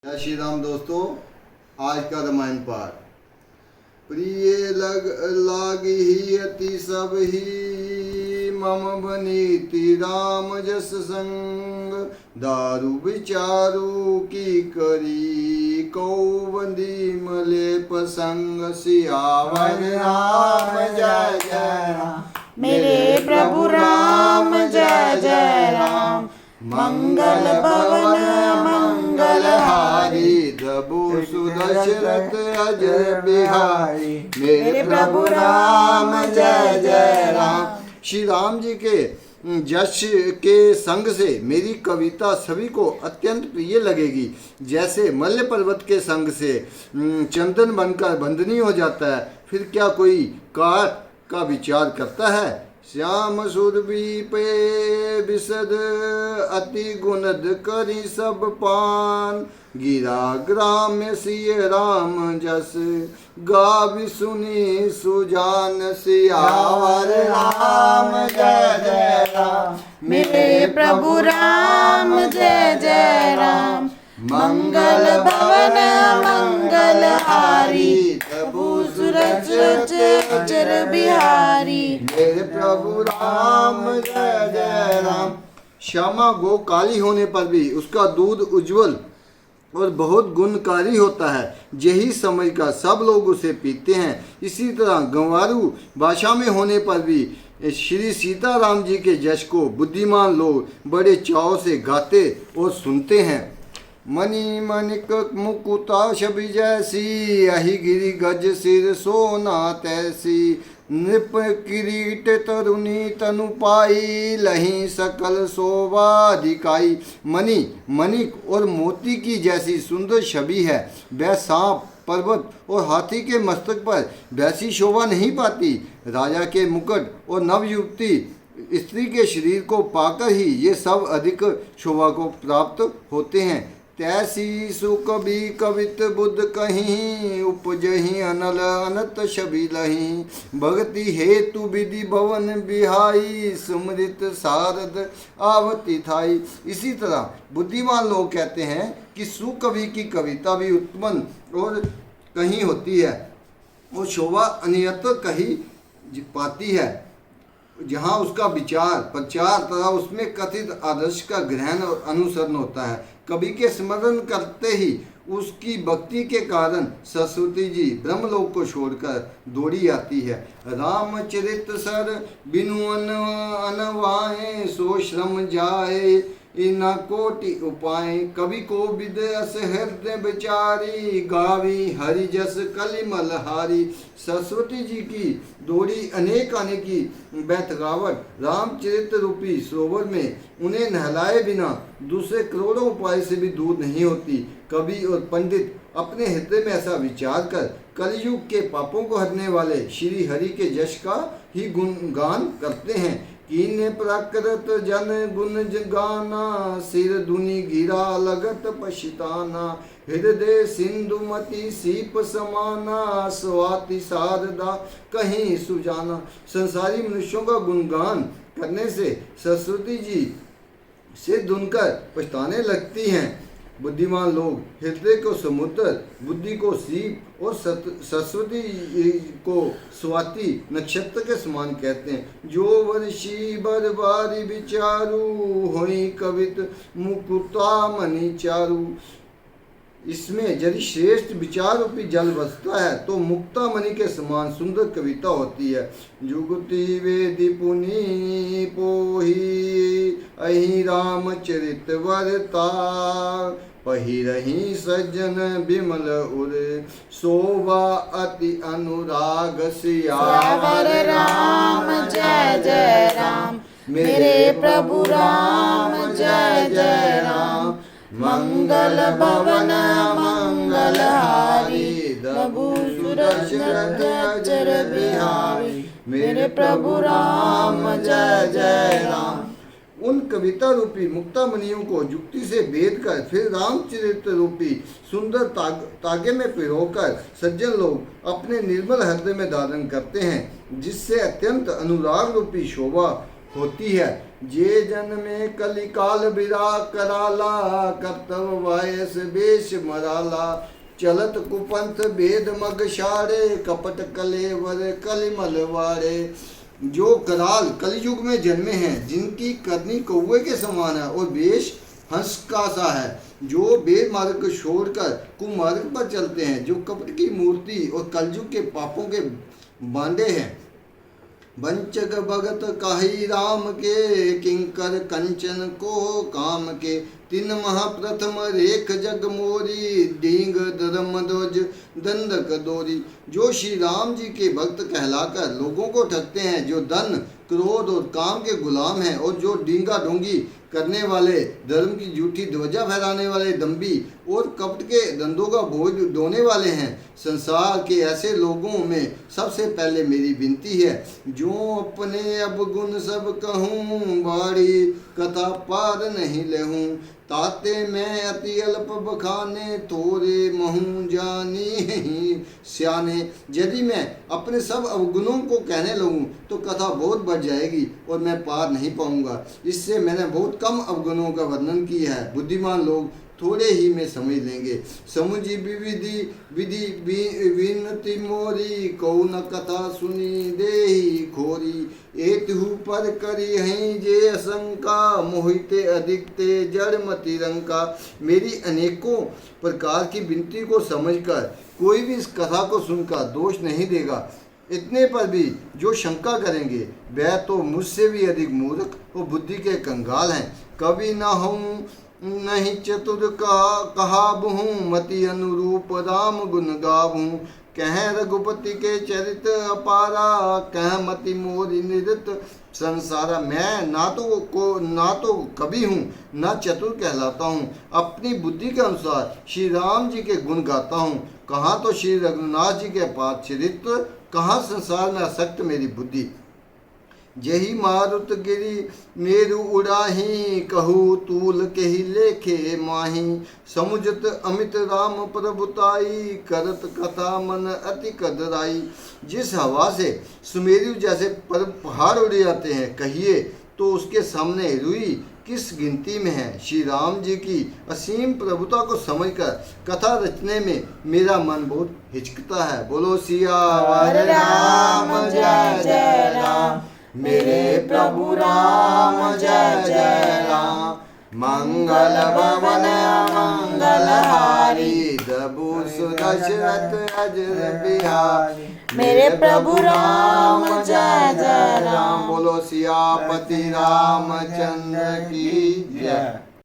जय श्री राम दोस्तों। आज का रामायण पाठ। प्रिय लागी ही अति सब ही मम बनीति राम जस संग दारू विचारू की करी कौबंदी मले पसंग सियावर राम जय जय राम मेरे प्रभु राम जय जय राम। मंगल भवन मंगलहारी प्रभु सुदशरथ अजय बिहारी मेरे प्रभु राम जय जय राम। श्री राम जी के यश के संग से मेरी कविता सभी को अत्यंत प्रिय लगेगी। जैसे मल्ल पर्वत के संग से चंदन बनकर बंधनी हो जाता है, फिर क्या कोई काट का विचार करता है। श्याम सुरभि पे विशद अति गुणद करी सब पान गिरा ग्राम्य सिय राम जस गावि सुनी सुजान सियावर राम जय जय राम मेरे प्रभु राम जय जय राम। मंगल भवन मंगलहारी प्रभु सूरज चर बिहारी मेरे प्रभु राम जय जय राम। श्यामा गो काली होने पर भी उसका दूध उज्जवल और बहुत गुणकारी होता है, यही समझ कर सब लोग उसे पीते हैं। इसी तरह गंवारू भाषा में होने पर भी श्री सीताराम जी के यश को बुद्धिमान लोग बड़े चाव से गाते और सुनते हैं। मणि मणिक मुकुता छवि जैसी अहि गिरि गज सिर सोना तैसी नृप किरीट तरुणी तनु पाई लही सकल शोभा दिखाई। मणि मणिक और मोती की जैसी सुंदर छवि है, वह सांप पर्वत और हाथी के मस्तक पर वैसी शोभा नहीं पाती। राजा के मुकुट और नवयुवती स्त्री के शरीर को पाकर ही ये सब अधिक शोभा को प्राप्त होते हैं। तैसी सुकवि कवित बुद्ध कहीं उपजही अनल अनत छवि लही भक्ति हेतु विधि भवन बिहाई सुमृत शारद आवती थाई। इसी तरह बुद्धिमान लोग कहते हैं कि सुकवि की कविता भी उत्पन्न और कहीं होती है, वो शोभा अन्यत्र कहीं पाती है जहाँ उसका विचार प्रचार तथा उसमें कथित आदर्श का ग्रहण और अनुसरण होता है। कवि के स्मरण करते ही उसकी भक्ति के कारण सरस्वती जी ब्रह्मलोक को छोड़कर दौड़ी आती है। रामचरित सर बिनु अनवाए सो श्रम जाए इना कोटि उपाय कवि को विद अस हृदय विचारी गावी हरि जस कलिमल हारी। सरस्वती जी की दौड़ी अनेक आने की बैठगावट रामचरित रूपी सरोवर में उन्हें नहलाए बिना दूसरे करोड़ों उपाय से भी दूर नहीं होती। कवि और पंडित अपने हृदय में ऐसा विचार कर कलयुग के पापों को हरने वाले श्री हरि के यश का ही गुणगान करते हैं। कीने प्राकृत जन गुण गाना सिर धुनि गिरा लगत पछताना हृदय सिंधुमती सीप समाना स्वाति शारदा कहीं सुजाना। संसारी मनुष्यों का गुणगान करने से सरस्वती जी से धुनकर पछताने लगती हैं। बुद्धिमान लोग हृदय को समुद्र बुद्धि को सीप और सरस्वती को स्वाति नक्षत्र के समान कहते हैं। जो वर्षी बरबारी विचारू होई कवित मुकुता मणि चारू। इसमें यदि श्रेष्ठ विचार रूपी जल बसता है तो मुक्ता मणि के समान सुंदर कविता होती है। जुगति वेदि पुनि पोही अहि रामचरित वरता पहिरही सज्जन बिमल उर शोभा अति अनुराग सियावर राम जय जय राम मेरे प्रभु राम जय जय राम। मंगल भवन मंगलहारी प्रभु सूरज चर बिहारी मेरे प्रभु राम जय जय राम। उन कविता रूपी मुक्ता मणियों को युक्ति से भेद कर फिर रामचरित रूपी सुंदर तागे में पिरोकर सज्जन लोग अपने निर्मल हृदय में धारण करते हैं, जिससे अत्यंत अनुराग रूपी शोभा होती है। जे जन में कलिकाल बिरा कराला, कर्तव्य वायस बेश मराला, चलत कुपंथ भेद मग शारे, कपट कलेवर कलिमल वारे। जो कराल कलयुग में जन्मे हैं, जिनकी करनी कौवे के समान है और वेश हंस का सा है, जो वेद मार्ग को छोड़कर कुमार्ग पर चलते हैं, जो कपट की मूर्ति और कलयुग के पापों के बांडे हैं। वंचक भगत कही राम के, किंकर कंचन को काम के, तीन महाप्रथम रेख जग मोरी, डींग धर्म ध्वज दंडक दोरी। जो श्री राम जी के भक्त कहलाकर लोगों को ठगते हैं, जो धन क्रोध और काम के गुलाम हैं, और जो डींगा डोंगी करने वाले, धर्म की झूठी ध्वजा फहराने वाले दम्भी और कपट के धंधों का बोझ ढोने वाले हैं। संसार के ऐसे लोगों में सबसे पहले मेरी विनती है, जो अपने अब गुण सब कहूँ, बाड़ी कथा पार नहीं लेहूँ। ताते मैं अति अल्प बखाने, थोड़े महूँ जानी ही स्याने। यदि मैं अपने सब अवगुणों को कहने लगूँ तो कथा बहुत बढ़ जाएगी और मैं पार नहीं पाऊंगा। इससे मैंने बहुत कम अवगुणों का वर्णन किया है। बुद्धिमान लोग थोड़े ही में समझ लेंगे। समुझी विविधि विधि विनती मोरी, कौन कथा सुनी देही खोरी। एतहु पर करी हैं जे शंका, मोहिते अधिक ते जड़ मति रंका। मेरी अनेकों प्रकार की विनती को समझकर कोई भी इस कथा को सुनकर दोष नहीं देगा। इतने पर भी जो शंका करेंगे वह तो मुझसे भी अधिक मूर्ख और बुद्धि के कंगाल हैं। कभी न हूँ नहीं चतुर कहाबहूँ, मति अनुरूप राम गुण गाबहूँ। कह रघुपति के चरित अपारा, कह मति मोरी निरत संसारा। मैं ना तो कवि हूँ ना चतुर कहलाता हूँ, अपनी बुद्धि के अनुसार श्री राम जी के गुण गाता हूँ। कहाँ तो श्री रघुनाथ जी के पास चरित्र, कहाँ संसार में आसक्त मेरी बुद्धि। जही मारुत गिरी मेरु उड़ाही, कहू तूल केहि लेखे माही। समुझत अमित राम प्रभुताई, करत कथा मन अति कदराई। जिस हवा से सुमेरु जैसे पहाड़ उड़ जाते हैं, कहिए तो उसके सामने रुई किस गिनती में है। श्री राम जी की असीम प्रभुता को समझकर कथा रचने में मेरा मन बहुत हिचकता है। बोलो सियावर राम जय जय राम, मेरे प्रभु राम जय जय राम। मंगल भवन मंगलहारी, प्रभु सुदशरथ अजर बिहारी। मेरे प्रभु राम जय जय राम। बोलो सियापति रामचंद्र की जय।